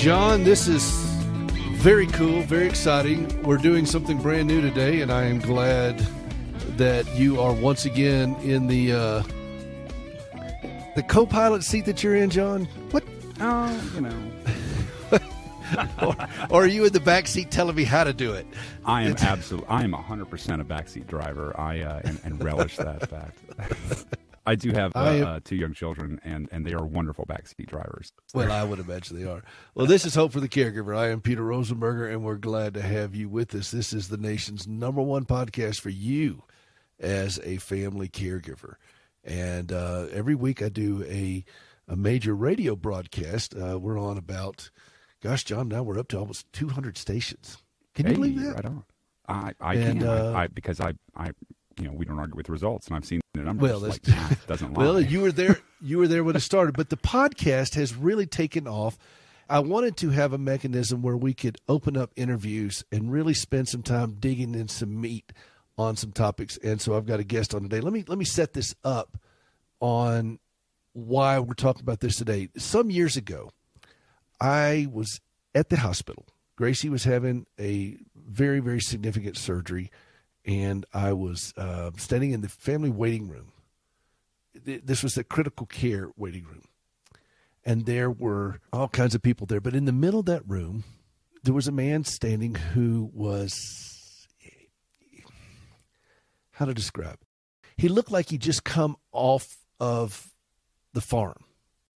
John, this is very cool, very exciting. We're doing something brand new today, and I am glad that you are once again in the co-pilot seat that you're in, John. What? Oh, you know. or are you in the back seat telling me how to do it? I am 100% a backseat driver. And relish that fact. I do have 2 young children, and they are wonderful backseat drivers. Well, I would imagine they are. Well, this is Hope for the Caregiver. I am Peter Rosenberger, and we're glad to have you with us. This is the nation's #1 podcast for you as a family caregiver. And every week I do a major radio broadcast. We're on about, gosh, John, now we're up to almost 200 stations. Can you believe that? Right on. I can, because I we don't argue with the results, and I've seen the numbers. Well, like math doesn't lie. Well, you were there when it started, but the podcast has really taken off. I wanted to have a mechanism where we could open up interviews and really spend some time digging in some meat on some topics. And so I've got a guest on today. Let me set this up on why we're talking about this today. Some years ago, I was at the hospital. Gracie was having a very, very significant surgery, and I was standing in the family waiting room. This was the critical care waiting room. And there were all kinds of people there. But in the middle of that room, there was a man standing who was, how to describe? He looked like he'd just come off of the farm.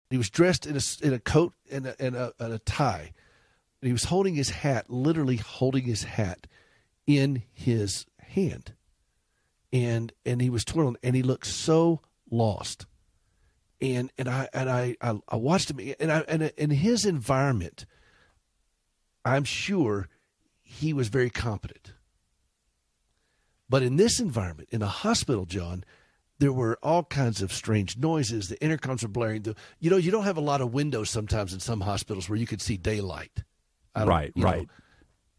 He was dressed in a coat and a tie. And he was holding his hat, literally holding his hat in his hand. And he was twirling, and he looked so lost. And I watched him, and in his environment, I'm sure he was very competent. But in this environment, in a hospital, John, there were all kinds of strange noises. The intercoms were blaring. You don't have a lot of windows sometimes in some hospitals where you could see daylight. Right.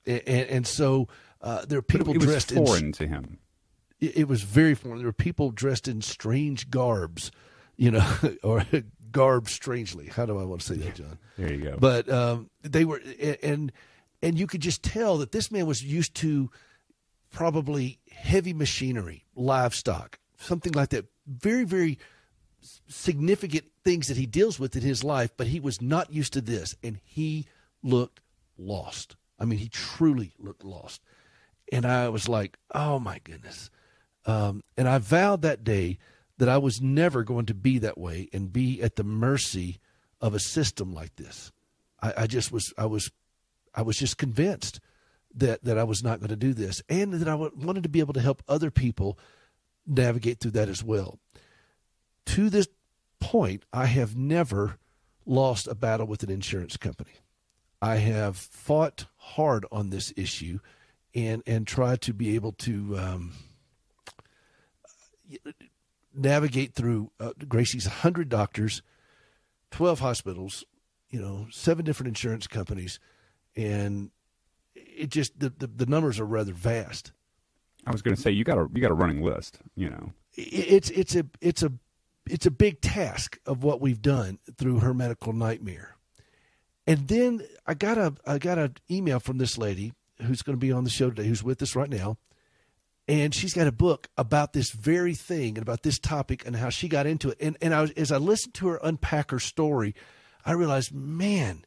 And so there were people dressed in... It was foreign to him. It was very foreign. There were people dressed in strange garbs, or garbed strangely. How do I want to say that, John? There you go. But they were, and you could just tell that this man was used to probably heavy machinery, livestock, something like that. Very, very significant things that he deals with in his life, but he was not used to this, and he looked lost. I mean, he truly looked lost. And I was like, oh, my goodness. And I vowed that day that I was never going to be that way and be at the mercy of a system like this. I was just convinced that I was not going to do this, and that I wanted to be able to help other people navigate through that as well. To this point, I have never lost a battle with an insurance company. I have fought hard on this issue and tried to be able to navigate through Gracie's 100 doctors, 12 hospitals, 7 different insurance companies, and it just the numbers are rather vast. I was going to say you got a running list. It's a big task of what we've done through her medical nightmare. And then I got an email from this lady who's going to be on the show today, who's with us right now. And she's got a book about this very thing and about this topic and how she got into it. And as I listened to her unpack her story, I realized, man,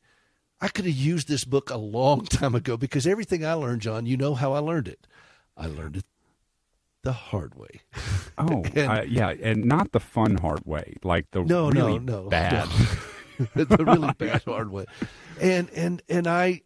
I could have used this book a long time ago, because everything I learned, John, you know how I learned it. I learned it the hard way. Oh, yeah, and not the fun hard way, like the really bad. The really bad hard way. And I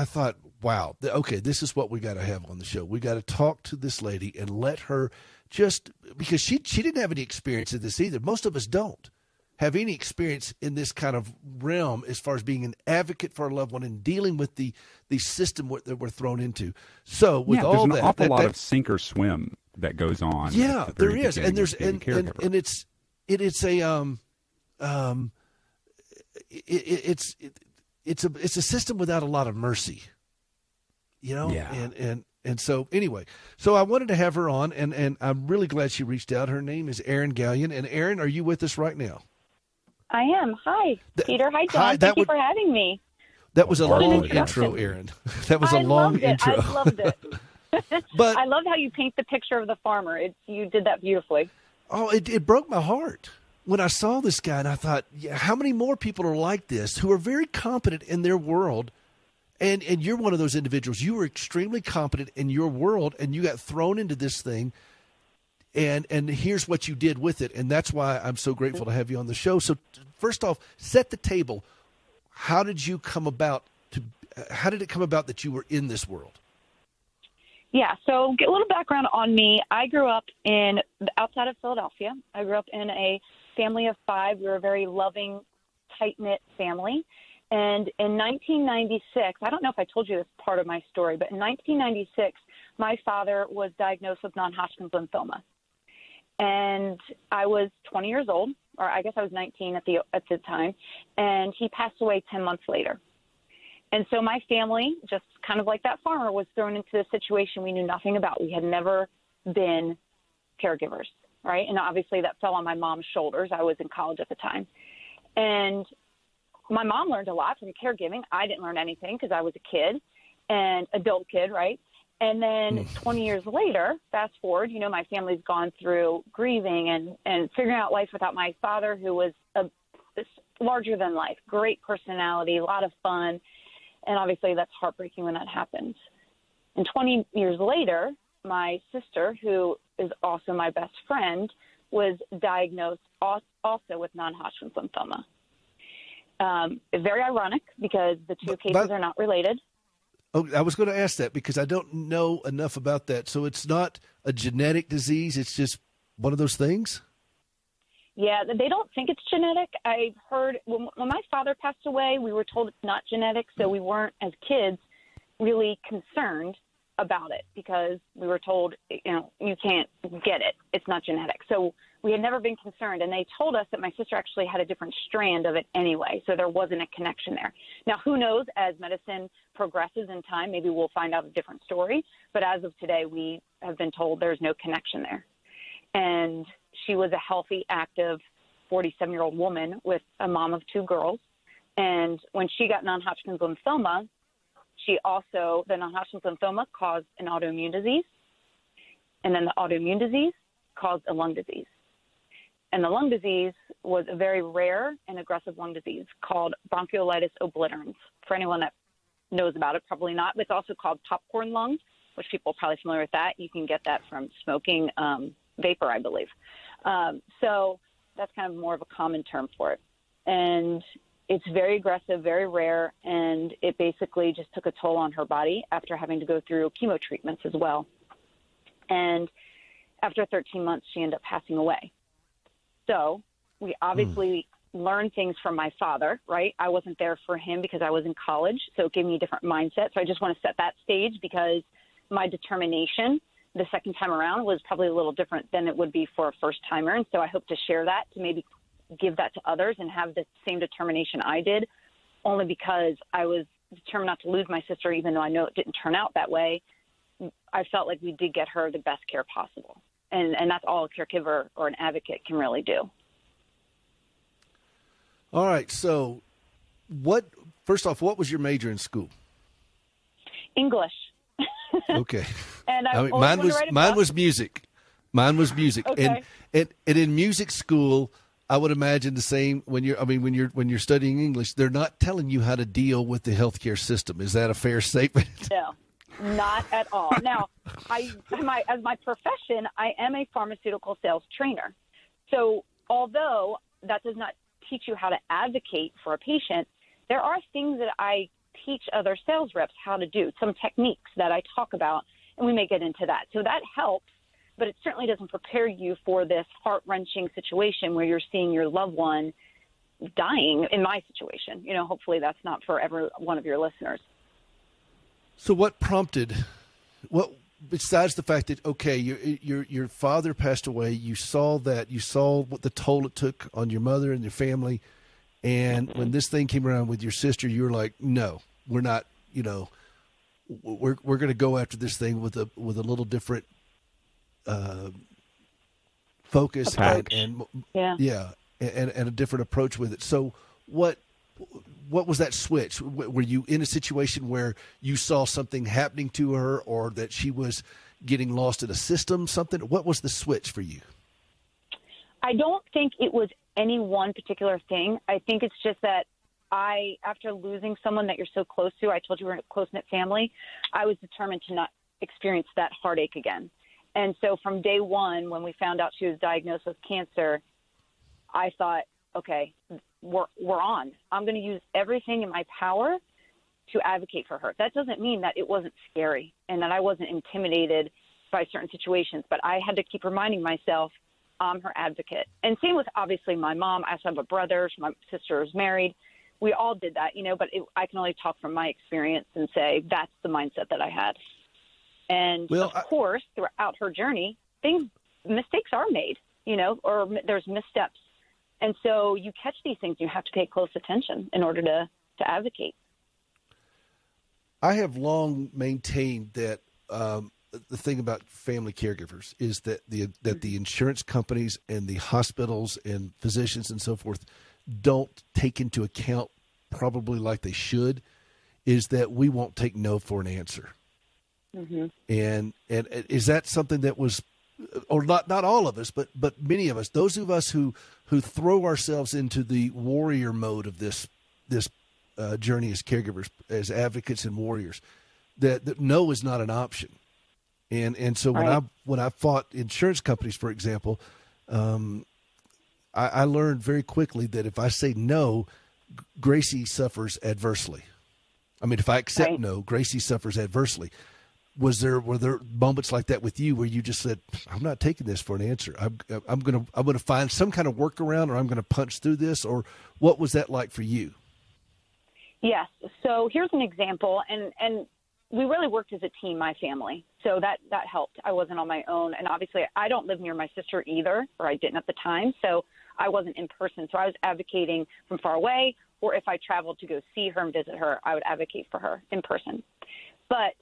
thought, wow, okay, this is what we got to have on the show. We got to talk to this lady and let her just, because she didn't have any experience in this either. Most of us don't have any experience in this kind of realm as far as being an advocate for a loved one and dealing with the system that we're thrown into. So with all that, there's an awful lot of sink or swim that goes on. Yeah, there is, and there's and it's a system without a lot of mercy, Yeah. And so anyway, so I wanted to have her on, and I'm really glad she reached out. Her name is Erin Galyean, and Erin, are you with us right now? I am. Hi, Peter. Hi, John. Thank you for having me. That was a What an long introduction. intro, Erin. That was a long intro. I loved it. But I loved how you paint the picture of the farmer. You did that beautifully. oh, it broke my heart when I saw this guy, and I thought, yeah, how many more people are like this who are very competent in their world? And you're one of those individuals. You were extremely competent in your world, and you got thrown into this thing. And here's what you did with it, and that's why I'm so grateful to have you on the show. So first off, set the table. How did you come about how did it come about that you were in this world? Yeah, so get a little background on me. I grew up outside of Philadelphia. I grew up in a family of 5. We were a very loving, tight-knit family. And in 1996, I don't know if I told you this part of my story, but in 1996, my father was diagnosed with non-Hodgkin's lymphoma. And I was 20 years old, or I guess I was 19 at the time, and he passed away 10 months later. And so my family, just kind of like that farmer, was thrown into a situation we knew nothing about. We had never been caregivers, right? And obviously that fell on my mom's shoulders. I was in college at the time. And my mom learned a lot from caregiving. I didn't learn anything because I was a kid, and adult kid, right? And then 20 years later, fast forward, my family's gone through grieving and figuring out life without my father, who was larger than life, great personality, a lot of fun. And obviously that's heartbreaking when that happens. And 20 years later, my sister, who is also my best friend, was diagnosed also with non-Hodgkin's lymphoma. Very ironic because the two cases are not related. Oh, I was going to ask that because I don't know enough about that. So it's not a genetic disease. It's just one of those things? Yeah, they don't think it's genetic. I've heard when my father passed away, we were told it's not genetic, so we weren't, as kids, really concerned about it because we were told, you can't get it. It's not genetic. So we had never been concerned, and they told us that my sister actually had a different strand of it anyway, so there wasn't a connection there. Now, who knows, as medicine progresses in time, maybe we'll find out a different story, but as of today, we have been told there's no connection there. And she was a healthy, active 47-year-old woman with a mom of 2 girls. And when she got non-Hodgkin's lymphoma, the non-Hodgkin's lymphoma caused an autoimmune disease. And then the autoimmune disease caused a lung disease. And the lung disease was a very rare and aggressive lung disease called bronchiolitis obliterans. For anyone that knows about it, probably not. But it's also called popcorn lung, which people are probably familiar with that. You can get that from smoking vapor, I believe. So that's kind of more of a common term for it. And it's very aggressive, very rare, and it basically just took a toll on her body after having to go through chemo treatments as well. And after 13 months, she ended up passing away. So we obviously learned things from my father, right? I wasn't there for him because I was in college, so it gave me a different mindset. So I just want to set that stage because my determination the second time around was probably a little different than it would be for a first timer. And so I hope to share that, to maybe give that to others and have the same determination I did, only because I was determined not to lose my sister, even though I know it didn't turn out that way. I felt like we did get her the best care possible. And that's all a caregiver or an advocate can really do. All right. So first off, what was your major in school? English. Okay. And mine was music. Mine was music. Okay. And in music school, I would imagine the same when you're studying English, they're not telling you how to deal with the healthcare system. Is that a fair statement? No, not at all. Now, as my profession, I am a pharmaceutical sales trainer. So although that does not teach you how to advocate for a patient, there are things that I teach other sales reps how to do, some techniques that I talk about, and we may get into that. So that helps, but it certainly doesn't prepare you for this heart-wrenching situation where you're seeing your loved one dying in my situation. Hopefully that's not for every one of your listeners. So what besides the fact that, okay, your father passed away, you saw what the toll it took on your mother and your family, and when this thing came around with your sister, you were like, no, we're not, we're going to go after this thing with a little different focus and a different approach with it. So what what was that switch? Were you in a situation where you saw something happening to her, or that she was getting lost in a system, something? What was the switch for you? I don't think it was any one particular thing. I think it's just that after losing someone that you're so close to, I told you we're a close-knit family, I was determined to not experience that heartache again. And so from day one, when we found out she was diagnosed with cancer, I thought, okay, we're on. I'm going to use everything in my power to advocate for her. That doesn't mean that it wasn't scary and that I wasn't intimidated by certain situations, but I had to keep reminding myself I'm her advocate. And same with, obviously, my mom. I also have a brother. My sister is married. We all did that, but I can only talk from my experience and say that's the mindset that I had. And, of course, throughout her journey, mistakes are made, or there's missteps. And so you catch these things, you have to pay close attention in order to advocate. I have long maintained that the thing about family caregivers is that the insurance companies and the hospitals and physicians and so forth don't take into account, probably like they should, is that we won't take no for an answer. Mm-hmm. And is that something that was, or not all of us, but many of us, those of us who throw ourselves into the warrior mode of this journey as caregivers, as advocates and warriors, that no is not an option. And so when I fought insurance companies, for example, I learned very quickly that if I say no, Gracie suffers adversely. I mean, if I accept no, Gracie suffers adversely. Were there moments like that with you where you just said, I'm not taking this for an answer. I'm going to find some kind of workaround, or I'm going to punch through this? Or what was that like for you? Yes. So here's an example, and we really worked as a team, my family. So that helped. I wasn't on my own. And obviously I don't live near my sister either, or I didn't at the time. So I wasn't in person. So I was advocating from far away, or if I traveled to go see her and visit her, I would advocate for her in person. But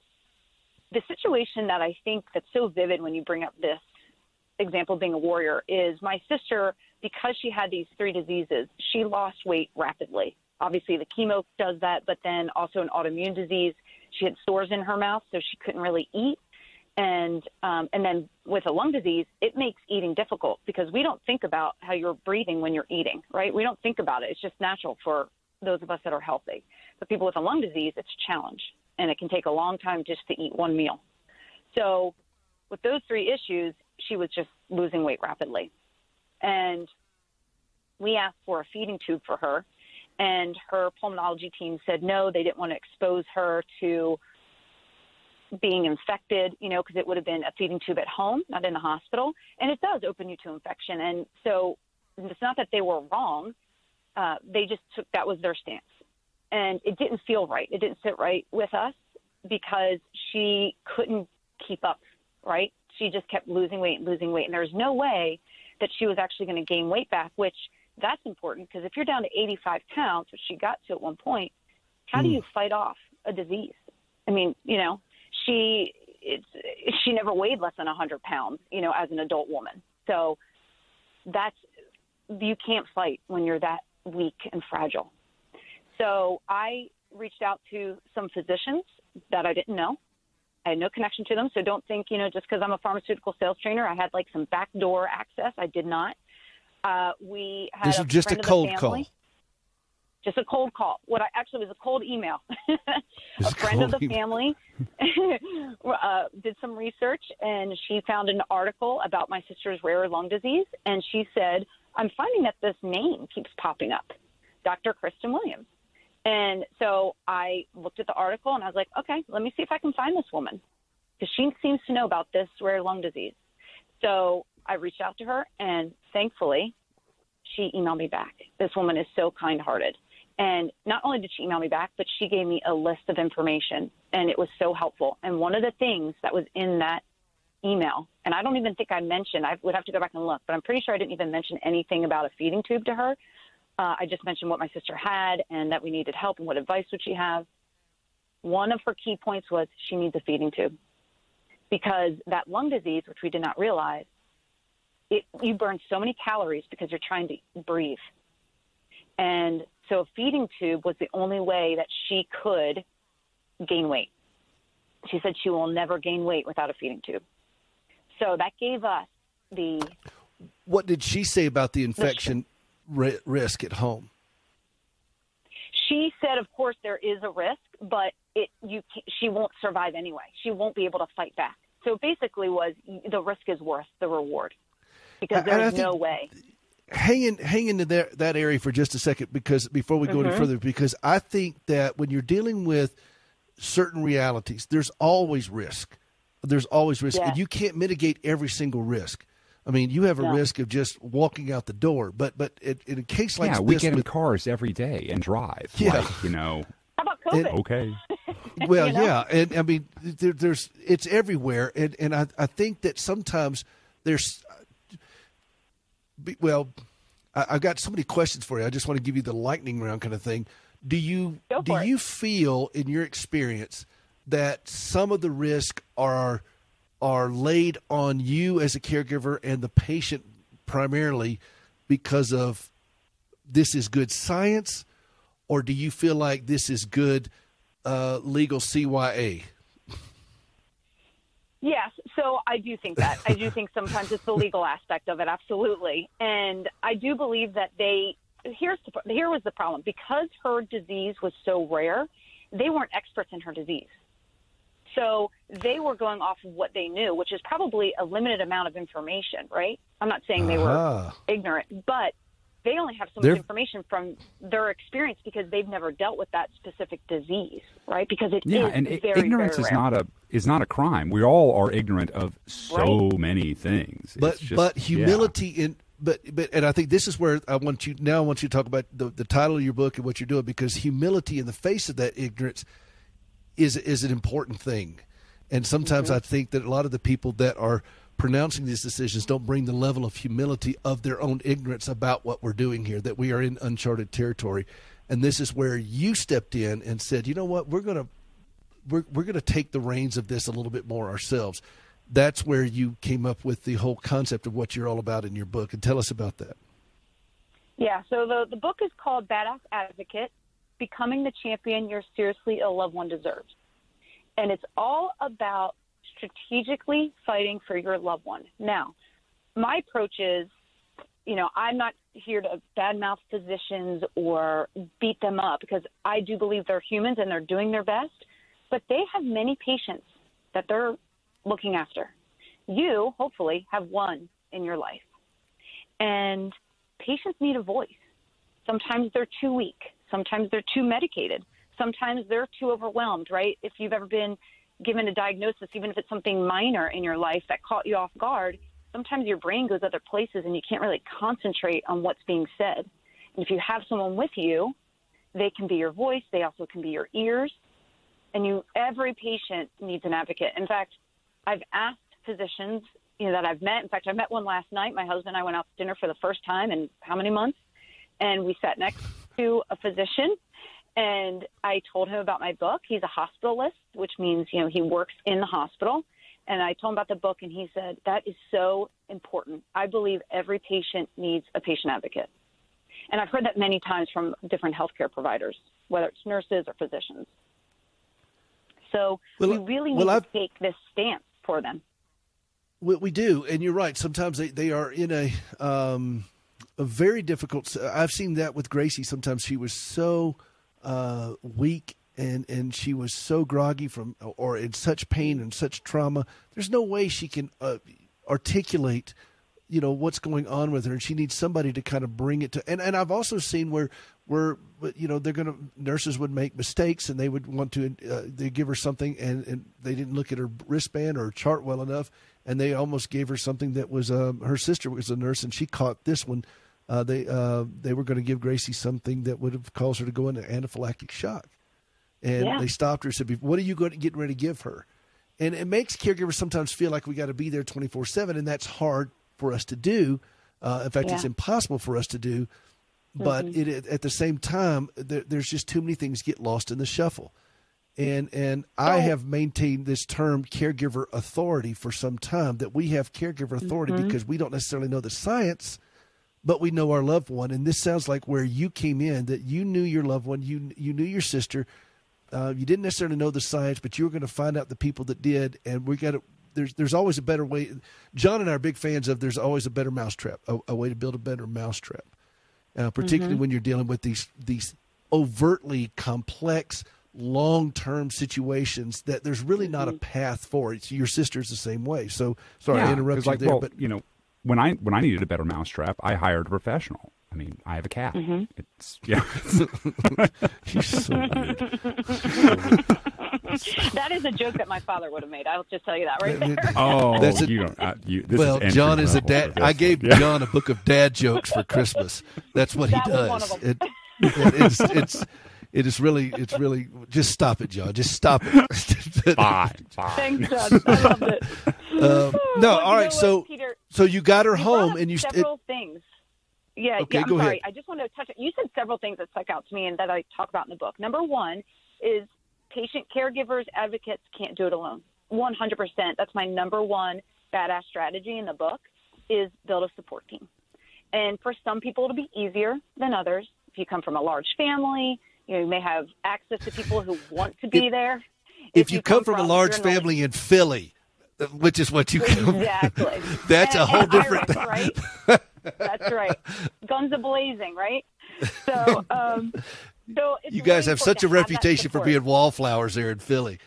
the situation that I think that's so vivid when you bring up this example of being a warrior is my sister, because she had these 3 diseases, she lost weight rapidly. Obviously, the chemo does that, but then also an autoimmune disease. She had sores in her mouth, so she couldn't really eat. And then with a lung disease, it makes eating difficult because we don't think about how you're breathing when you're eating, right? We don't think about it. It's just natural for those of us that are healthy. But people with a lung disease, it's a challenge, and it can take a long time just to eat one meal. So with those 3 issues, she was just losing weight rapidly. And we asked for a feeding tube for her. And her pulmonology team said no, they didn't want to expose her to being infected, because it would have been a feeding tube at home, not in the hospital. And it does open you to infection. And so it's not that they were wrong. They just that was their stance. And it didn't feel right. It didn't sit right with us because she couldn't keep up, right? She just kept losing weight. And there was no way that she was actually going to gain weight back, which that's important because if you're down to 85 pounds, which she got to at one point, how do you fight off a disease? I mean, she never weighed less than 100 pounds, as an adult woman. So you can't fight when you're that weak and fragile. So I reached out to some physicians that I didn't know. I had no connection to them. So don't think, just because I'm a pharmaceutical sales trainer, I had like some backdoor access. I did not. We had this was just a cold call. Just a cold call. Actually was a cold email. A friend of the family did some research, and she found an article about my sister's rare lung disease, and she said, I'm finding that this name keeps popping up, Dr. Kristen Williams. And so I looked at the article, and I was like, okay, let me see if I can find this woman, because she seems to know about this rare lung disease. So I reached out to her, and thankfully, she emailed me back. This woman is so kind-hearted. And not only did she email me back, but she gave me a list of information, and it was so helpful. And one of the things that was in that email, and I don't even think I mentioned, I would have to go back and look, but I'm pretty sure I didn't even mention anything about a feeding tube to her. I just mentioned what my sister had and that we needed help and what advice would she have. One of her key points was she needs a feeding tube because that lung disease, which we did not realize, you burn so many calories because you're trying to breathe. And So a feeding tube was the only way that she could gain weight. She said she will never gain weight without a feeding tube. So that gave us the... What did she say about the infection risk at home? She said, of course, there is a risk, but she won't survive anyway. She won't be able to fight back. So basically was the risk is worth the reward because there's no way. Hang into that area for just a second, because before we go any further, because I think that when you're dealing with certain realities, there's always risk. There's always risk, Yes. and you can't mitigate every single risk. I mean, you have a risk of just walking out the door, but in a case like this, we get in cars every day and drive. Yeah. How about COVID? Okay. Well, yeah, and I mean, it's everywhere, and I think that sometimes there's. Well, I've got so many questions for you. I just want to give you the lightning round kind of thing. Do you feel, in your experience, that some of the risk are laid on you as a caregiver and the patient primarily because of this is good science, or do you feel like this is good legal CYA? Yes, so I do think that. I do think sometimes it's the legal aspect of it, absolutely. And I do believe that here was the problem. Because her disease was so rare, they weren't experts in her disease. So they were going off of what they knew, which is probably a limited amount of information, right? I'm not saying they were ignorant, but they only have so much information from their experience because they've never dealt with that specific disease, right? Because it is and very, ignorance very is not a crime. We all are ignorant of so many things. But humility But I think this is where I want you to talk about the title of your book and what you're doing, because humility in the face of that ignorance is an important thing. And sometimes I think that a lot of the people that are pronouncing these decisions don't bring the level of humility of their own ignorance about what we're doing here, that we are in uncharted territory. And this is where you stepped in and said, you know what, we're going to take the reins of this a little bit more ourselves. That's where you came up with the whole concept of what you're all about in your book. And tell us about that. Yeah, so the book is called Badass Advocate, Becoming the Champion Your Seriously Ill Loved One Deserves. And it's all about strategically fighting for your loved one. Now, my approach is, I'm not here to badmouth physicians or beat them up, because I do believe they're humans and they're doing their best, but they have many patients that they're looking after. You, hopefully, have one in your life. And patients need a voice. Sometimes they're too weak. Sometimes they're too medicated. Sometimes they're too overwhelmed, right? If you've ever been given a diagnosis, even if it's something minor in your life that caught you off guard, sometimes your brain goes other places and you can't really concentrate on what's being said. And if you have someone with you, they can be your voice. They also can be your ears. And every patient needs an advocate. In fact, I've asked physicians, that I've met. In fact, I met one last night. My husband and I went out to dinner for the first time in how many months? And we sat next to a physician. And I told him about my book. He's a hospitalist, which means, he works in the hospital. And I told him about the book, and he said, that is so important. I believe every patient needs a patient advocate. And I've heard that many times from different healthcare providers, whether it's nurses or physicians. So we really need to take this stance for them. We do, and you're right. Sometimes they are in a very difficult. I've seen that with Gracie. Sometimes she was so weak and she was so groggy or in such pain and such trauma. There's no way she can articulate, what's going on with her, and she needs somebody to kind of bring it to. And I've also seen where nurses would make mistakes, and they would want to they give her something, and they didn't look at her wristband or chart well enough, and they almost gave her something that was her sister was a nurse, and she caught this one. They were going to give Gracie something that would have caused her to go into anaphylactic shock, and they stopped her and said, "What are you getting ready to give her?" And it makes caregivers sometimes feel like we got to be there 24/7, and that's hard for us to do. In fact, it's impossible for us to do. But at the same time, there's just too many things get lost in the shuffle. And I have maintained this term caregiver authority for some time, that we have caregiver authority because we don't necessarily know the science, but we know our loved one. And this sounds like where you came in, that you knew your loved one, you knew your sister. You didn't necessarily know the science, but you were going to find out the people that did. And we got to. There's always a better way. John and I are big fans of there's always a better mousetrap, a way to build a better mousetrap, particularly when you're dealing with these overtly complex, long-term situations that there's really not a path for. Your sister's the same way. So sorry, I interrupted you there. But when I needed a better mousetrap, I hired a professional. I mean, I have a cat. It's You're so weird. That is a joke that my father would have made. I'll just tell you that right there. Oh, That's John is a dad. I gave John a book of dad jokes for Christmas. That's what he does. It's really just stop it, John. Just stop it. Fine. Thanks, John. I loved it. All right. So Peter, so you got her home, and you several things. Yeah. Okay, I'm go sorry. ahead. I just wanted to touch. You said several things that stuck out to me and that I talk about in the book. Number one is patient caregivers, advocates can't do it alone. 100%. That's my number one badass strategy in the book is build a support team. And for some people, it'll be easier than others. If you come from a large family, you may have access to people who want to be there. If you come from a large family in Philly, which is what you come exactly. That's a whole different thing. Right? That's right. Guns a-blazing, right? So, it's you guys really have such a important to have reputation for being wallflowers there in Philly.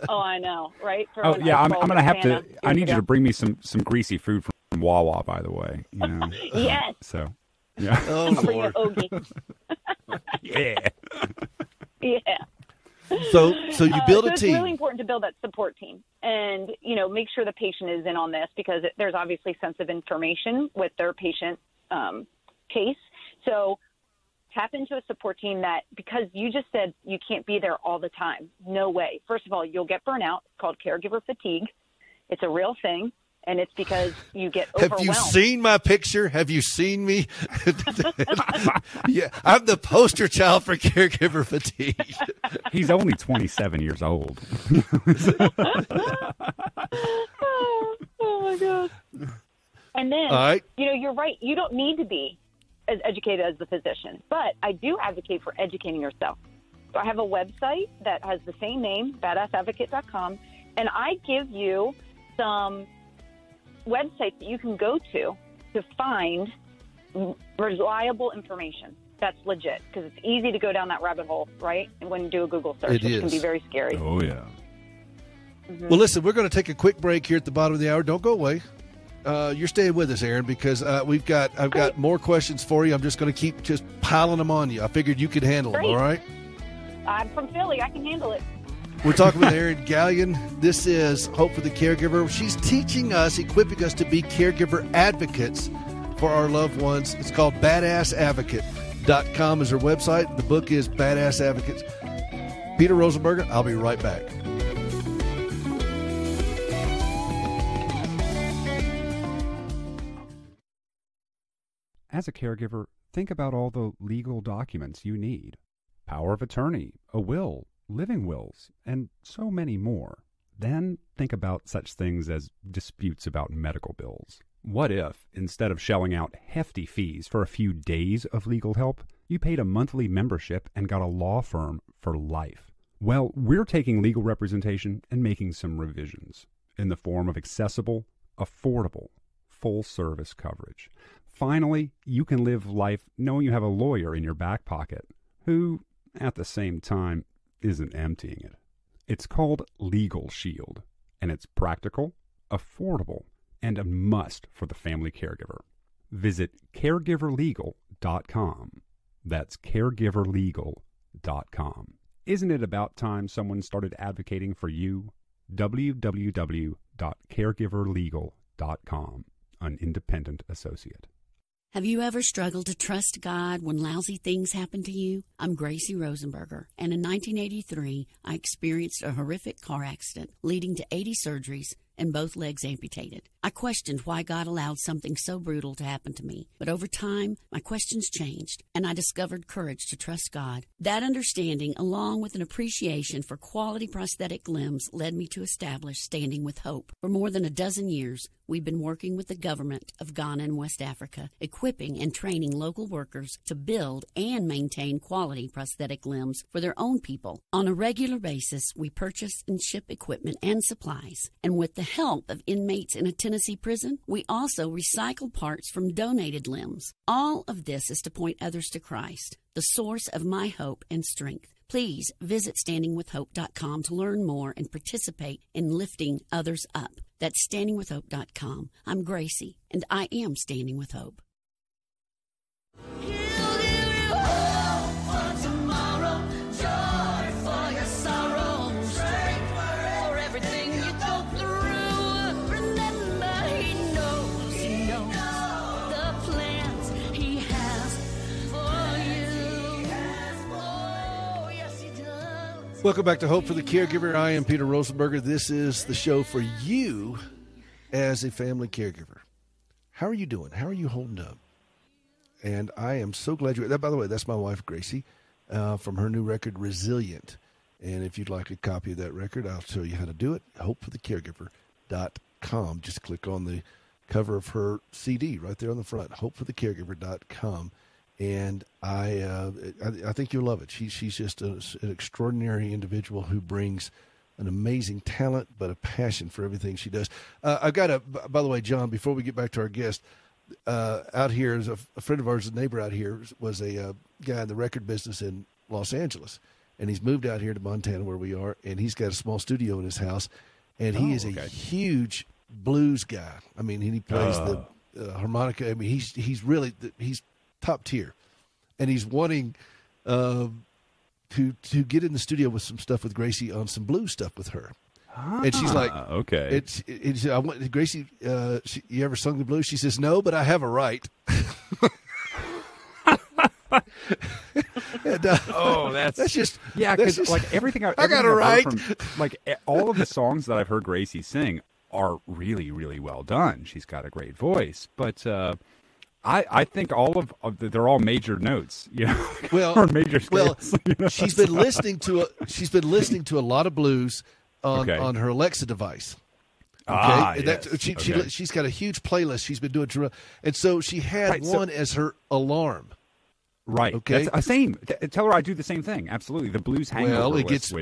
Oh, I know, right? I'm going to have to. I need you to bring me some greasy food from Wawa, by the way. Yes. So, yeah. Oh, I'll bring you Ogie. Yeah. Yeah. So you build a it's team. It's really important to build that support team and, make sure the patient is in on this because there's obviously sensitive information with their patient case. So tap into a support team that, because you just said you can't be there all the time. No way. First of all, you'll get burnout. It's called caregiver fatigue. It's a real thing. And it's because you get overwhelmed. Have you seen my picture? Have you seen me? Yeah, I'm the poster child for caregiver fatigue. He's only 27 years old. Oh my God. And then, all right. You're right. You don't need to be as educated as the physician, but I do advocate for educating yourself. So I have a website that has the same name, badassadvocate.com, and I give you some websites that you can go to find reliable information that's legit, because it's easy to go down that rabbit hole, right? And when you do a Google search, it can be very scary. Oh, yeah. Mm-hmm. Well, listen, we're going to take a quick break here at the bottom of the hour. Don't go away. You're staying with us, Erin, because I've got more questions for you. I'm just going to keep just piling them on you. I figured you could handle them, all right? I'm from Philly. I can handle it. We're talking with Erin Galyean. This is Hope for the Caregiver. She's teaching us, equipping us to be caregiver advocates for our loved ones. It's called badassadvocate.com is her website. The book is Badass Advocates. Peter Rosenberger, I'll be right back. As a caregiver, think about all the legal documents you need. Power of attorney, a will, living wills, and so many more. Then think about such things as disputes about medical bills. What if, instead of shelling out hefty fees for a few days of legal help, you paid a monthly membership and got a law firm for life? Well, we're taking legal representation and making some revisions in the form of accessible, affordable, full-service coverage. Finally, you can live life knowing you have a lawyer in your back pocket who, at the same time, isn't emptying it. It's called Legal Shield, and it's practical, affordable, and a must for the family caregiver. Visit caregiverlegal.com. That's caregiverlegal.com. Isn't it about time someone started advocating for you? www.caregiverlegal.com, an independent associate. Have you ever struggled to trust God when lousy things happen to you? I'm Gracie Rosenberger, and in 1983, I experienced a horrific car accident leading to 80 surgeries and both legs amputated. I questioned why God allowed something so brutal to happen to me. But over time, my questions changed, and I discovered courage to trust God. That understanding, along with an appreciation for quality prosthetic limbs, led me to establish Standing with Hope. For more than a dozen years, we've been working with the government of Ghana and West Africa, equipping and training local workers to build and maintain quality prosthetic limbs for their own people. On a regular basis, we purchase and ship equipment and supplies. And with the help of inmates in a Tennessee prison, we also recycle parts from donated limbs. All of this is to point others to Christ, the source of my hope and strength. Please visit standingwithhope.com to learn more and participate in lifting others up. That's standingwithhope.com. I'm Gracie, and I am Standing with Hope. Welcome back to Hope for the Caregiver. I am Peter Rosenberger. This is the show for you as a family caregiver. How are you doing? How are you holding up? And I am so glad you're... By the way, that's my wife, Gracie, from her new record, Resilient. And if you'd like a copy of that record, I'll show you how to do it. hopeforthecaregiver.com. Just click on the cover of her CD right there on the front, hopeforthecaregiver.com. And I think you'll love it. She's just an extraordinary individual who brings an amazing talent, but a passion for everything she does. I've got by the way, John, before we get back to our guest, out here is a friend of ours, a neighbor out here, was a guy in the record business in Los Angeles. And he's moved out here to Montana where we are, and he's got a small studio in his house. And he is a huge blues guy. I mean, he plays the harmonica. I mean, he's really top tier, and he's wanting to get in the studio with some stuff with Gracie on some blues stuff with her. And she's like, okay. I want Gracie. You ever sung the blues? She says, no, but I have a right. And, that's just because like everything I got a right. Like all of the songs that I've heard Gracie sing are really, really well done. She's got a great voice, but I think all of they're all major notes, you know. Or major scales. Well, you know? she's been listening to a lot of blues on her Alexa device. Okay, yes. She's got a huge playlist she's been doing, and so she had one as her alarm. Right. Okay. That's the same. Tell her I do the same thing. Absolutely. The blues hangover. Well, it gets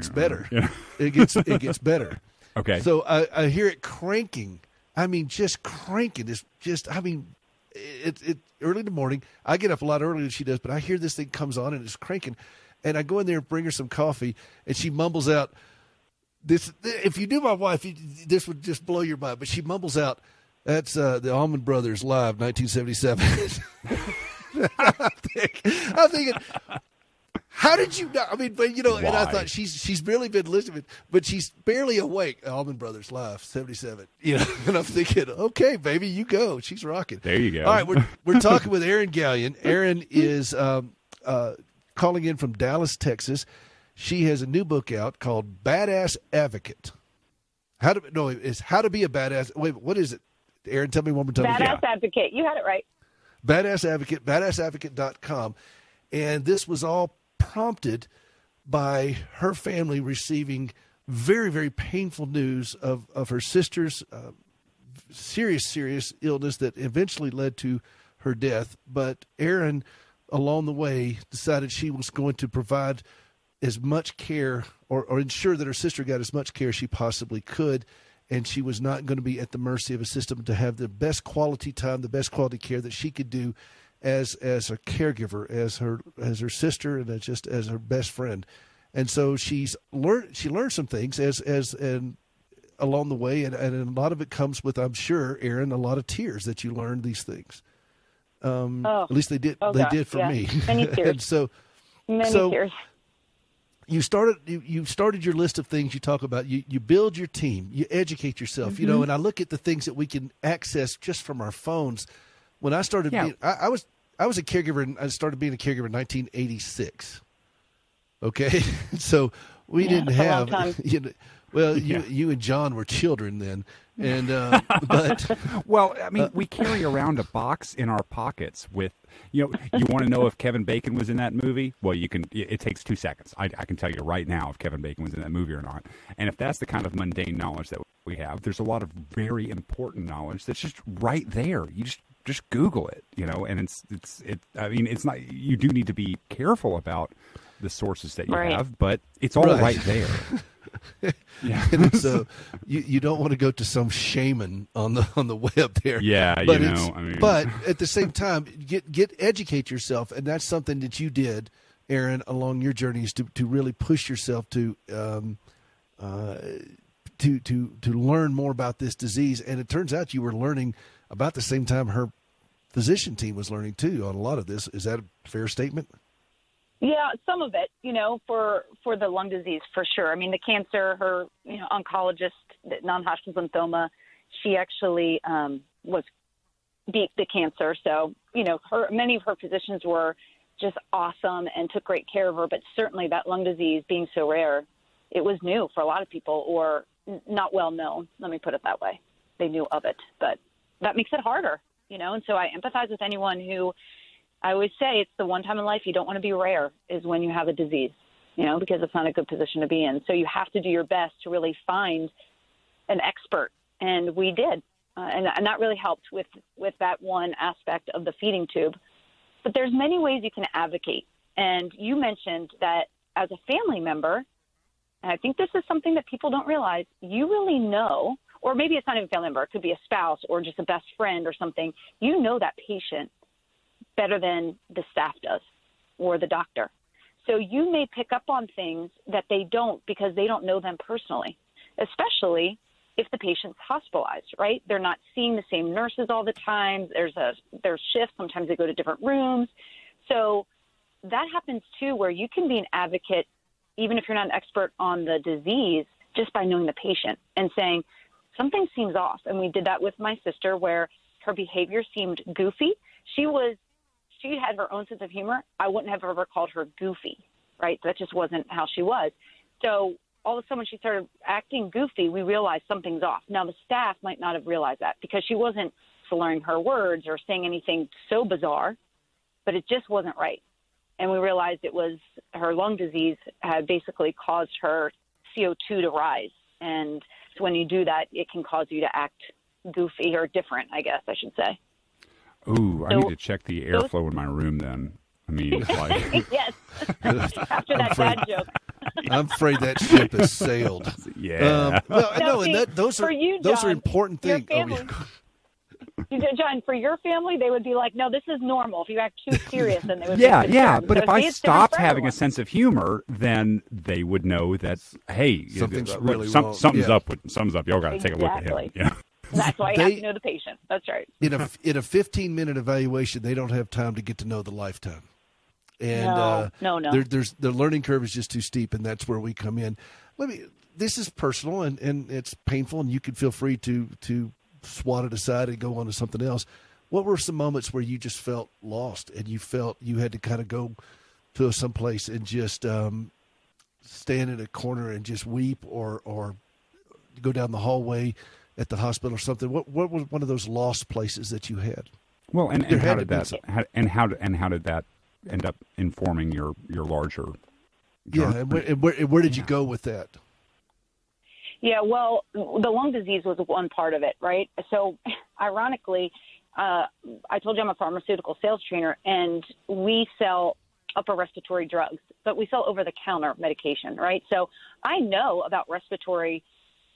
better. Yeah. It gets better. Okay. So I hear it cranking. I mean, just cranking. It's just. I mean, it early in the morning. I get up a lot earlier than she does, but I hear this thing comes on and it's cranking, and I go in there and bring her some coffee, and she mumbles out. This, if you knew my wife, this would just blow your mind. But she mumbles out, "That's the Allman Brothers Live, 1977." I'm thinking, how did you know? I mean, but you know, Why? and I thought she's barely been listening, but she's barely awake. Allman Brothers Live, 77. You know, and I'm thinking, okay, baby, you go. She's rocking. There you go. All right, we're talking with Erin Galyean. Erin is calling in from Dallas, Texas. She has a new book out called Badass Advocate. How to be a badass. Wait, what is it? Erin, tell me one more time. Badass Advocate. You had it right. Badass Advocate, badassadvocate.com. And this was all prompted by her family receiving very, very painful news of her sister's serious illness that eventually led to her death. But Erin, along the way, decided she was going to provide as much care or ensure that her sister got as much care as she possibly could. And she was not going to be at the mercy of a system to have the best quality time, the best quality care that she could do as a caregiver, as her sister, and as her best friend. And so she learned some things and along the way, and a lot of it comes with, I'm sure, Erin, a lot of tears that you learned these things. At least they did. They did for me. Many tears. And so many tears. You started your list of things you talk about. You build your team. You educate yourself. Mm-hmm. You know, and I look at the things that we can access just from our phones. When I started, I was a caregiver, and I started being a caregiver in 1986. Okay, so we didn't have Well, you and John were children then, and but well, I mean, we carry around a box in our pockets with, you want to know if Kevin Bacon was in that movie? Well, you can. It takes 2 seconds. I can tell you right now if Kevin Bacon was in that movie or not. And if that's the kind of mundane knowledge that we have, there's a lot of very important knowledge that's just right there. You just Google it, and it's. I mean, it's not. You do need to be careful about the sources that you have, but it's all right there. Yeah. And so you don't want to go to some shaman on the web there. Yeah, but but at the same time, educate yourself, and that's something that you did, Erin, along your journeys to really push yourself to learn more about this disease. And it turns out you were learning about the same time her physician team was learning too on a lot of this. Is that a fair statement? Yeah, some of it, for the lung disease, for sure. I mean, the cancer, her, oncologist, non-Hodgkin's lymphoma, she actually beat the cancer. So, many of her physicians were just awesome and took great care of her. But certainly that lung disease being so rare, it was new for a lot of people, or not well known. Let me put it that way. They knew of it, but that makes it harder, and so I empathize with anyone who, I always say it's the one time in life you don't want to be rare is when you have a disease, because it's not a good position to be in. So you have to do your best to really find an expert. And we did. And that really helped with that one aspect of the feeding tube. But there's many ways you can advocate. And you mentioned that as a family member, and I think this is something that people don't realize, you really know, or maybe it's not even a family member, it could be a spouse or just a best friend or something, that patient better than the staff does or the doctor. So you may pick up on things that they don't because they don't know them personally, especially if the patient's hospitalized, right? They're not seeing the same nurses all the time. There's shifts. Sometimes they go to different rooms. So that happens too, where you can be an advocate, even if you're not an expert on the disease, just by knowing the patient and saying, something seems off. And we did that with my sister where her behavior seemed goofy. She had her own sense of humor. I wouldn't have ever called her goofy, right? That just wasn't how she was. So all of a sudden when she started acting goofy, we realized something's off. Now the staff might not have realized that because she wasn't slurring her words or saying anything so bizarre, but it just wasn't right. And we realized it was her lung disease had basically caused her CO2 to rise. And so when you do that, it can cause you to act goofy or different, I guess I should say. Ooh, I need to check the airflow in my room then. I mean, like... Yes. After that dad joke. I'm afraid that ship has sailed. Yeah. Those are important things. John, for your family, they would be like, no, this is normal. If you act too serious, then they would Yeah. But so if I stopped having a sense of humor, then they would know that, hey, something's really wrong. Something's up. Y'all got to take a look at him. Yeah. That's why you have to know the patient. That's right. In a 15-minute evaluation, they don't have time to get to know the lifetime. And no. The learning curve is just too steep, and that's where we come in. This is personal, and it's painful, and you can feel free to swat it aside and go on to something else. What were some moments where you just felt lost, and you felt you had to kind of go to someplace and just stand in a corner and just weep, or go down the hallway at the hospital or something? What was one of those lost places that you had? Well, and how did that end up informing your larger journey? Yeah, and where did you go with that? Yeah, well, the lung disease was one part of it, right? So, ironically, I told you I'm a pharmaceutical sales trainer, and we sell upper respiratory drugs, but we sell over-the-counter medication, right? So I know about respiratory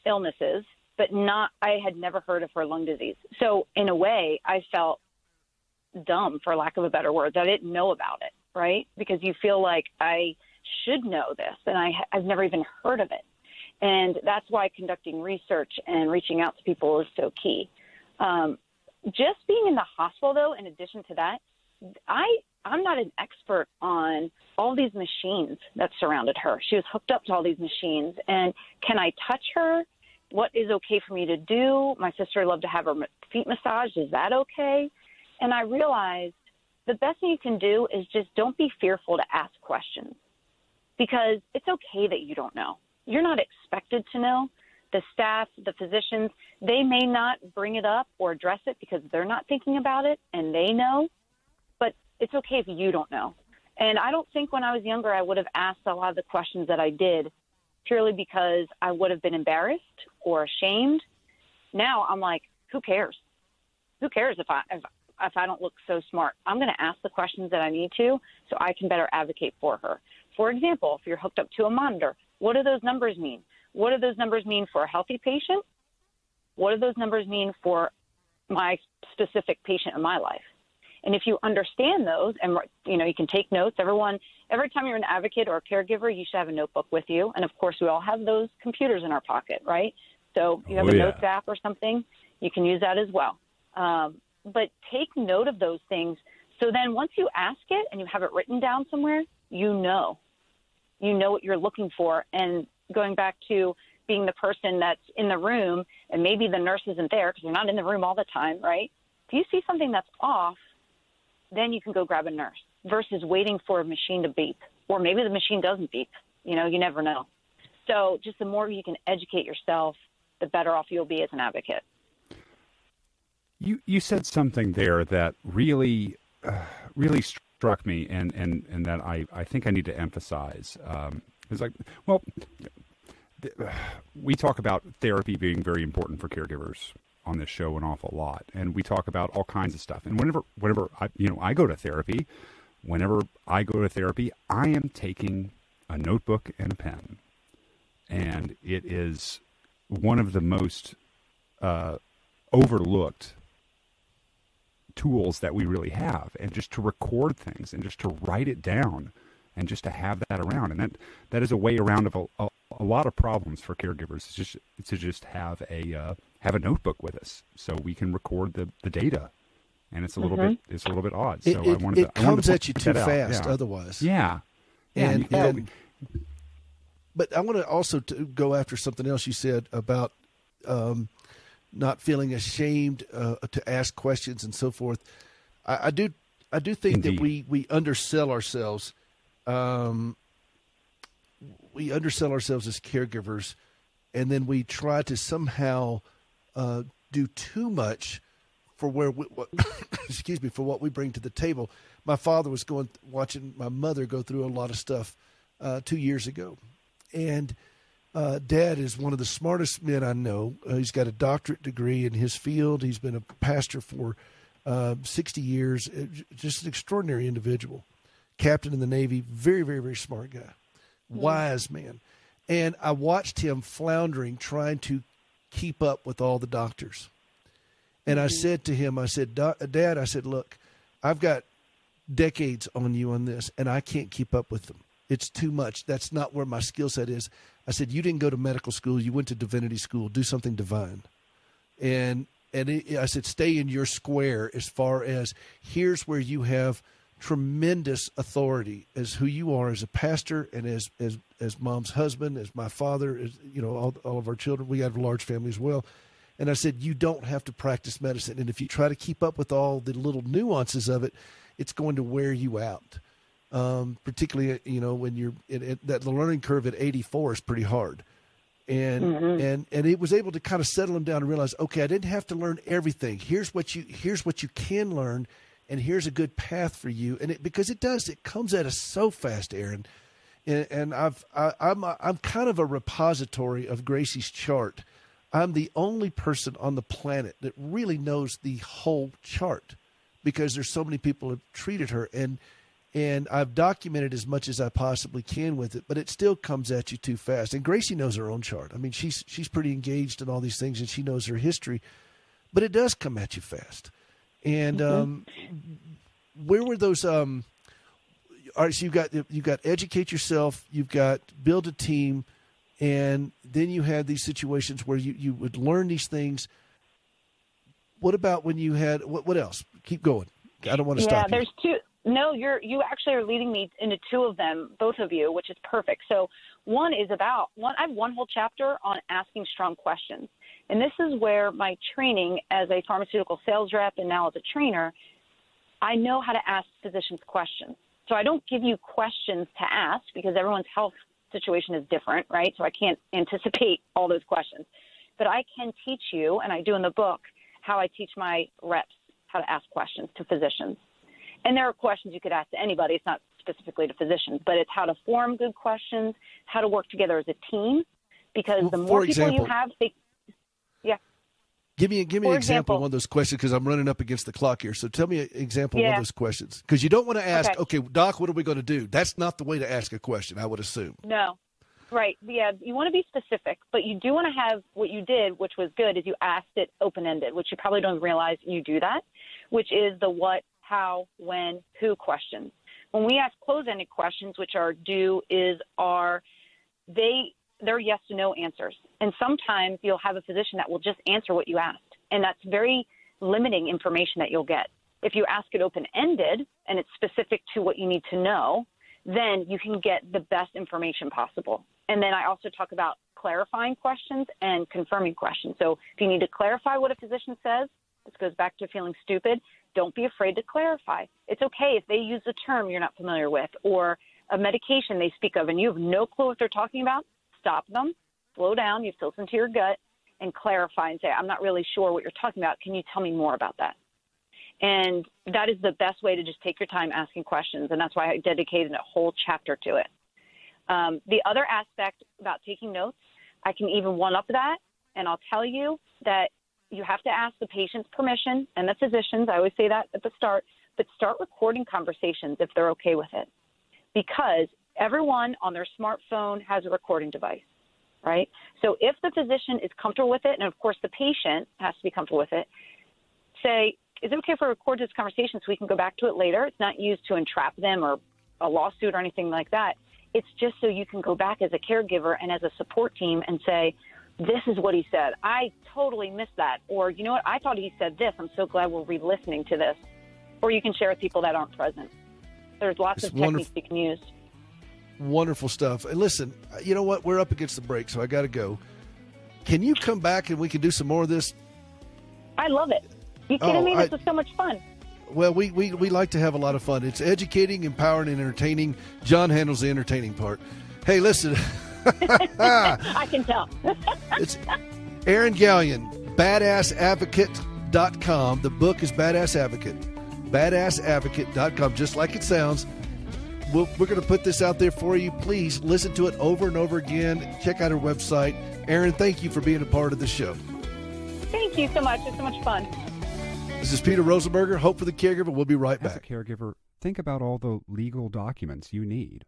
illnesses, but I had never heard of her lung disease. So in a way, I felt dumb, for lack of a better word, that I didn't know about it, right? Because you feel like I should know this, and I've never even heard of it. And that's why conducting research and reaching out to people is so key. Just being in the hospital, though, in addition to that, I'm not an expert on all these machines that surrounded her. She was hooked up to all these machines. And can I touch her? What is okay for me to do? My sister loved to have her feet massaged. Is that okay? And I realized the best thing you can do is just don't be fearful to ask questions, because it's okay that you don't know. you're not expected to know. The staff, the physicians, they may not bring it up or address it because they're not thinking about it and they know, but it's okay if you don't know. And I don't think when I was younger I would have asked a lot of the questions that I did purely because I would have been embarrassed or ashamed. Now I'm like, who cares? Who cares if I don't look so smart? I'm going to ask the questions that I need to so I can better advocate for her. For example, if you're hooked up to a monitor, what do those numbers mean? What do those numbers mean for a healthy patient? What do those numbers mean for my specific patient in my life? And if you understand those and, you can take notes, every time you're an advocate or a caregiver, you should have a notebook with you. And, of course, we all have those computers in our pocket, right? So you have a notes app or something, you can use that as well. But take note of those things. So then once you ask it and you have it written down somewhere, you know what you're looking for. And going back to being the person that's in the room and maybe the nurse isn't there because you're not in the room all the time, right? If you see something that's off, then you can go grab a nurse versus waiting for a machine to beep. Or maybe the machine doesn't beep. You never know. So just the more you can educate yourself, the better off you'll be as an advocate. You said something there that really struck me and that I think I need to emphasize. It's like, well, we talk about therapy being very important for caregivers on this show an awful lot, and we talk about all kinds of stuff. And whenever I go to therapy, I am taking a notebook and a pen, and it is one of the most overlooked tools that we really have, and just to record things and just to write it down and just to have that around. And that is a way around of a lot of problems for caregivers. It's just have a notebook with us so we can record the data. And it's a little bit odd. So it comes at you too fast otherwise. Yeah. But I want to also go after something else you said about not feeling ashamed to ask questions and so forth. I do think Indeed. That we undersell ourselves. We undersell ourselves as caregivers, and then we try to somehow do too much for for what we bring to the table. My father was watching my mother go through a lot of stuff 2 years ago, and Dad is one of the smartest men I know. He's got a doctorate degree in his field. He's been a pastor for 60 years. Just an extraordinary individual. Captain in the Navy, very, very, very smart guy. Wise man. And I watched him floundering, trying to keep up with all the doctors. And I said to him, Dad, I said, look, I've got decades on you on this, and I can't keep up with them. It's too much. That's not where my skill set is. I said, you didn't go to medical school. You went to divinity school. Do something divine. And I said, stay in your square as far as here's where you have tremendous authority as who you are as a pastor and as Mom's husband, as my father, as all of our children. We have a large family as well. And I said, you don't have to practice medicine. And if you try to keep up with all the little nuances of it, it's going to wear you out. Particularly, when you're that the learning curve at 84 is pretty hard. And it was able to kind of settle him down and realize, okay, I didn't have to learn everything. Here's what you can learn, and here's a good path for you. And because it comes at us so fast, Erin. And I'm kind of a repository of Gracie's chart. I'm the only person on the planet that really knows the whole chart because there's so many people who have treated her, and I've documented as much as I possibly can with it, but it still comes at you too fast. And Gracie knows her own chart. I mean, she's pretty engaged in all these things, and she knows her history, but it does come at you fast. And where were those? All right, so you've got educate yourself, you've got build a team, and then you had these situations where you would learn these things. What about when you had what else? Keep going. I don't want to stop you. There's two. No, you actually are leading me into two of them, both of you, which is perfect. So one is I have one whole chapter on asking strong questions. And this is where my training as a pharmaceutical sales rep and now as a trainer, I know how to ask physicians questions. So I don't give you questions to ask because everyone's health situation is different, right? So I can't anticipate all those questions. But I can teach you, and I do in the book, how I teach my reps how to ask questions to physicians. And there are questions you could ask to anybody. It's not specifically to physicians, but it's how to form good questions, how to work together as a team, because the more people you have, Give me an example of one of those questions, because I'm running up against the clock here. So tell me an example of one of those questions, because you don't want to ask, okay, Doc, what are we going to do? That's not the way to ask a question, I would assume. No. Right. Yeah. You want to be specific, but you do want to have what you did, which was good, is you asked it open-ended, which you probably don't realize you do that, which is the what, how, when, who questions. When we ask closed-ended questions, which are do, is, are, they're yes to no answers. And sometimes you'll have a physician that will just answer what you asked. And that's very limiting information that you'll get. If you ask it open-ended and it's specific to what you need to know, then you can get the best information possible. And then I also talk about clarifying questions and confirming questions. So if you need to clarify what a physician says, this goes back to feeling stupid, don't be afraid to clarify. It's okay if they use a term you're not familiar with or a medication they speak of and you have no clue what they're talking about. Stop them, slow down, you have to listen to your gut, and clarify and say, I'm not really sure what you're talking about. Can you tell me more about that? And that is the best way to just take your time asking questions, and that's why I dedicated a whole chapter to it. The other aspect about taking notes, I can even one-up that, and I'll tell you that you have to ask the patient's permission and the physician's. I always say that at the start, but start recording conversations if they're okay with it, because everyone on their smartphone has a recording device, right? So if the physician is comfortable with it, and of course the patient has to be comfortable with it, say, is it okay if I record this conversation so we can go back to it later? It's not used to entrap them or a lawsuit or anything like that. It's just so you can go back as a caregiver and as a support team and say, this is what he said. I totally missed that. Or, you know what, I thought he said this. I'm so glad we're re-listening to this. Or you can share with people that aren't present. There's lots of techniques you can use. Wonderful stuff. And listen, you know what? We're up against the break, so I got to go. Can you come back and we can do some more of this? I love it. You kidding me? This was so much fun. Well, we like to have a lot of fun. It's educating, empowering, and entertaining. John handles the entertaining part. Hey, listen. I can tell. It's Erin Galyean, BadassAdvocate.com. The book is Badass Advocate. BadassAdvocate.com, just like it sounds. We're going to put this out there for you. Please listen to it over and over again. Check out our website. Erin, thank you for being a part of the show. Thank you so much. It's so much fun. This is Peter Rosenberger. Hope for the Caregiver. We'll be right back. As a caregiver, think about all the legal documents you need.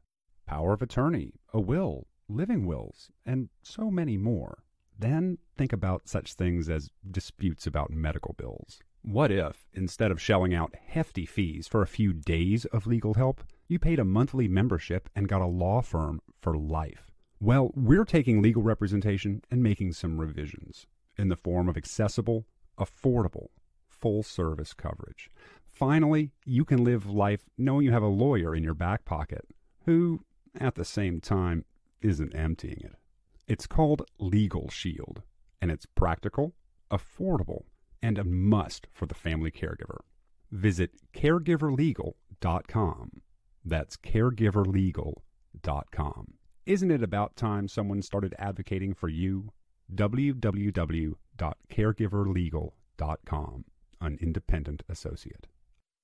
Power of attorney, a will, living wills, and so many more. Then think about such things as disputes about medical bills. What if, instead of shelling out hefty fees for a few days of legal help, you paid a monthly membership and got a law firm for life? Well, we're taking legal representation and making some revisions in the form of accessible, affordable, full-service coverage. Finally, you can live life knowing you have a lawyer in your back pocket who, at the same time, isn't emptying it. It's called Legal Shield, and it's practical, affordable, and a must for the family caregiver. Visit caregiverlegal.com. That's caregiverlegal.com. Isn't it about time someone started advocating for you? www.caregiverlegal.com, an independent associate.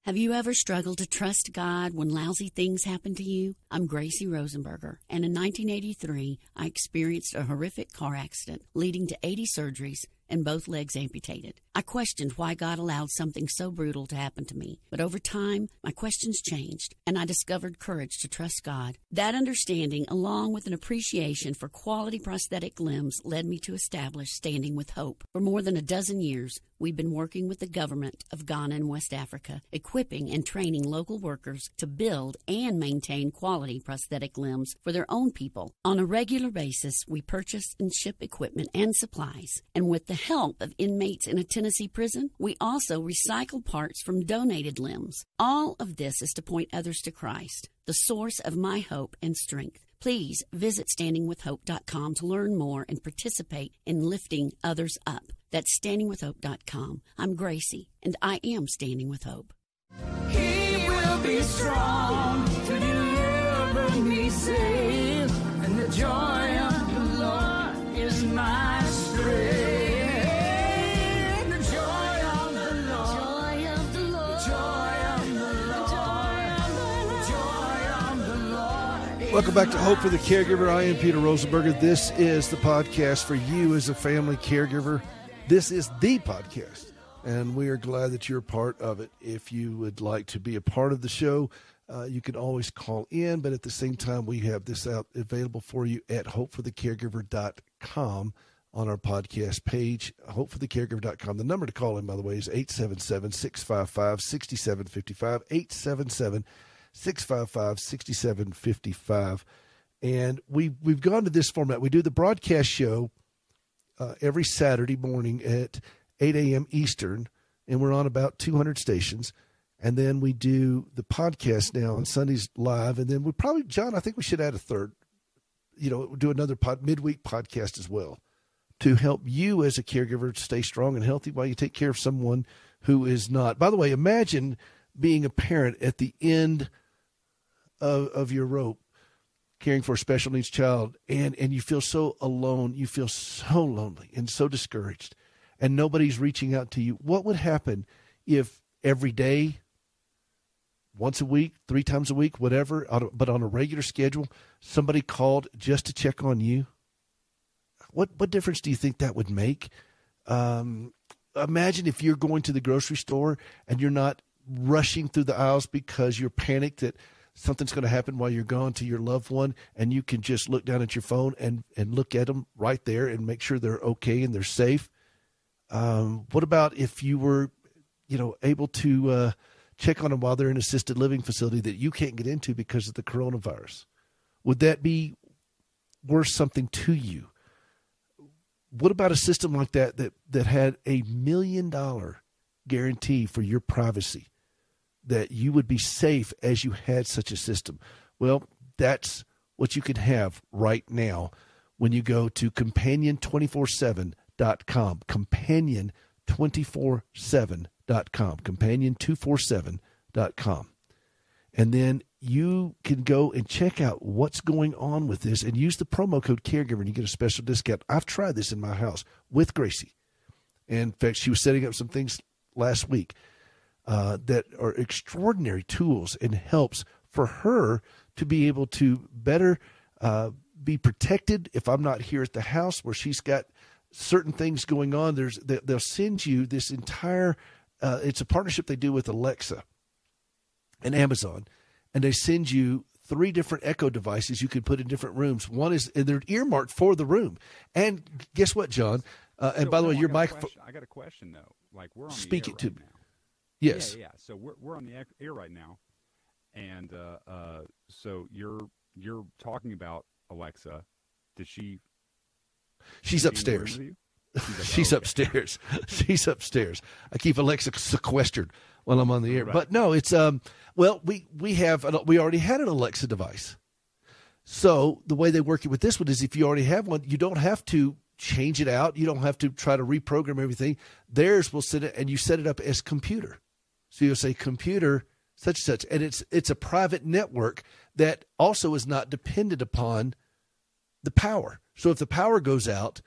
Have you ever struggled to trust God when lousy things happen to you? I'm Gracie Rosenberger, and in 1983, I experienced a horrific car accident leading to 80 surgeries and both legs amputated. I questioned why God allowed something so brutal to happen to me, but over time, my questions changed, and I discovered courage to trust God. That understanding, along with an appreciation for quality prosthetic limbs, led me to establish Standing with Hope. For more than a dozen years, we've been working with the government of Ghana and West Africa, equipping and training local workers to build and maintain quality prosthetic limbs for their own people. On a regular basis, we purchase and ship equipment and supplies, and with the help of inmates in a Tennessee prison, we also recycle parts from donated limbs. All of this is to point others to Christ, the source of my hope and strength. Please visit standingwithhope.com to learn more and participate in lifting others up. That's standingwithhope.com. I'm Gracie, and I am Standing with Hope. He will be strong to deliver me safe, and the joy of the Lord is my strength. The joy of the Lord. Joy of the Lord. Joy of the Lord. Joy of the Lord. Welcome back to Hope for the Caregiver. I am Peter Rosenberger. This is the podcast for you as a family caregiver. This is the podcast, and we are glad that you're a part of it. If you would like to be a part of the show, you can always call in, but at the same time, we have this out available for you at hopeforthecaregiver.com on our podcast page, hopeforthecaregiver.com. The number to call in, by the way, is 877-655-6755, 877-655-6755. And we've gone to this format. We do the broadcast show every Saturday morning at 8 a.m. Eastern, and we're on about 200 stations. And then we do the podcast now on Sundays live. And then we probably, John, I think we should add a third, do another midweek podcast as well to help you as a caregiver stay strong and healthy while you take care of someone who is not. By the way, imagine being a parent at the end of your rope, caring for a special needs child, and you feel so alone. You feel so lonely and so discouraged, and nobody's reaching out to you. What would happen if every day, once a week, 3 times a week, whatever, but on a regular schedule, somebody called just to check on you? What difference do you think that would make? Imagine if you're going to the grocery store and you're not rushing through the aisles because you're panicked that something's going to happen while you're gone to your loved one, and you can just look down at your phone and look at them right there and make sure they're okay and they're safe. What about if you were, able to check on them while they're in an assisted living facility that you can't get into because of the coronavirus? Would that be worth something to you? What about a system like that had $1 million guarantee for your privacy, that you would be safe as you had such a system? Well, that's what you can have right now when you go to companion247.com, companion247.com, companion247.com. And then you can go and check out what's going on with this and use the promo code caregiver and you get a special discount. I've tried this in my house with Gracie. And in fact, she was setting up some things last week that are extraordinary tools and helps for her to be able to better be protected if I'm not here at the house where she's got certain things going on. They'll send you this entire, it's a partnership they do with Alexa and Amazon, and they send you 3 different Echo devices you can put in different rooms. One is, and they're earmarked for the room. And guess what, John? And by the way, your microphone. I got a question though. Like, we're on Speak the air it to right me. now. Yes. Yeah. So we're on the air right now, and so you're talking about Alexa. She's upstairs. She's upstairs. She's upstairs. I keep Alexa sequestered while I'm on the air. Right. But no, it's we already had an Alexa device. So the way they work it with this one is if you already have one, you don't have to change it out. You don't have to try to reprogram everything. Theirs will set it, and you set it up as computer. So you'll say computer such and such, and it's a private network that also is not dependent upon the power. So if the power goes out,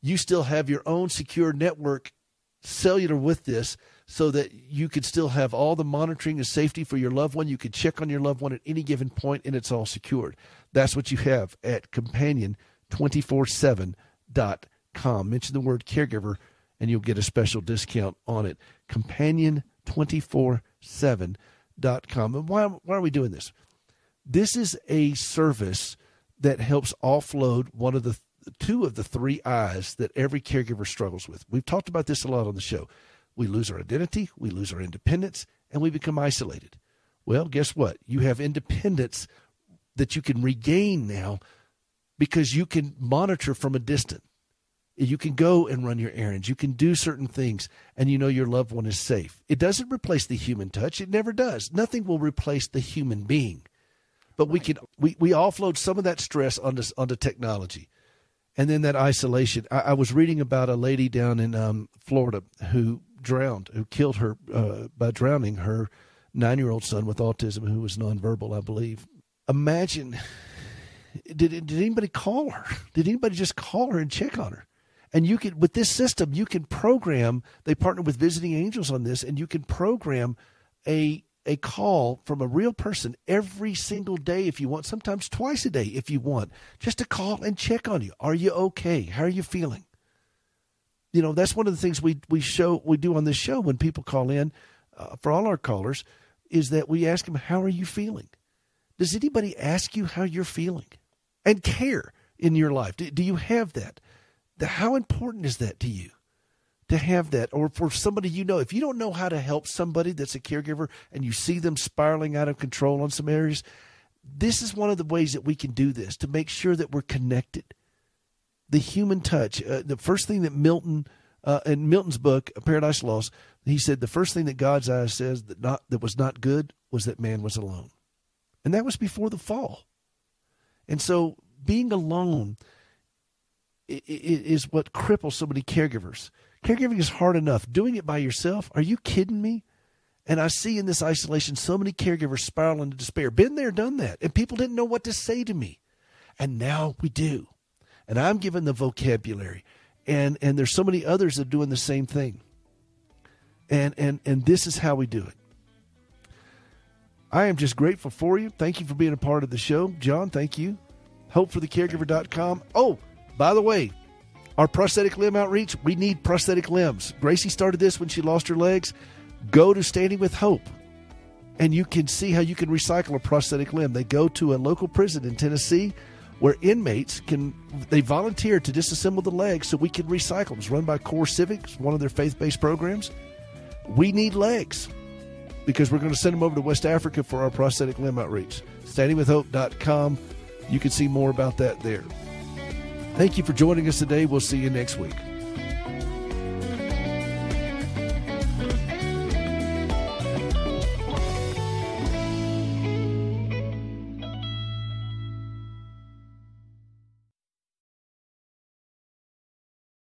you still have your own secure network cellular with this so that you can still have all the monitoring and safety for your loved one. You can check on your loved one at any given point, and it's all secured. That's what you have at companion247.com. Mention the word caregiver, and you'll get a special discount on it. Companion247.com. And why are we doing this? This is a service that helps offload two of the 3 I's that every caregiver struggles with. We've talked about this a lot on the show. We lose our identity, we lose our independence, and we become isolated. Well, guess what? You have independence that you can regain now because you can monitor from a distance. You can go and run your errands. You can do certain things, and you know your loved one is safe. It doesn't replace the human touch. It never does. Nothing will replace the human being. But we offload some of that stress onto technology. And then that isolation. I was reading about a lady down in Florida who killed her by drowning her 9-year-old son with autism who was nonverbal, I believe. Imagine Did anybody call her? Did anybody just call her and check on her? And you can, with this system, you can program, they partner with Visiting Angels on this, and you can program a call from a real person every single day if you want, sometimes twice a day if you want, just to call and check on you. Are you okay? How are you feeling? You know, that's one of the things we do on this show when people call in, for all our callers, is that we ask them, how are you feeling? Does anybody ask you how you're feeling and care in your life? Do you have that? How important is that to you to have that? Or for somebody you know, if you don't know how to help somebody that's a caregiver and you see them spiraling out of control on some areas, this is one of the ways that we can do this to make sure that we're connected. The human touch. The first thing that Milton, in Milton's book, Paradise Lost, he said the first thing that God's eyes says that was not good was that man was alone. And that was before the fall. And so being alone is what cripples so many caregivers. Caregiving is hard enough. Doing it by yourself, are you kidding me? And I see in this isolation so many caregivers spiral into despair. Been there, done that. And people didn't know what to say to me. And now we do. And I'm given the vocabulary. And there's so many others that are doing the same thing. And this is how we do it. I am just grateful for you. Thank you for being a part of the show. John, thank you. HopeForTheCaregiver.com. Oh, by the way, our prosthetic limb outreach, we need prosthetic limbs. Gracie started this when she lost her legs. Go to Standing with Hope, and you can see how you can recycle a prosthetic limb. They go to a local prison in Tennessee where inmates they volunteer to disassemble the legs so we can recycle them. It's run by Core Civics, one of their faith-based programs. We need legs because we're going to send them over to West Africa for our prosthetic limb outreach. StandingWithHope.com. You can see more about that there. Thank you for joining us today. We'll see you next week.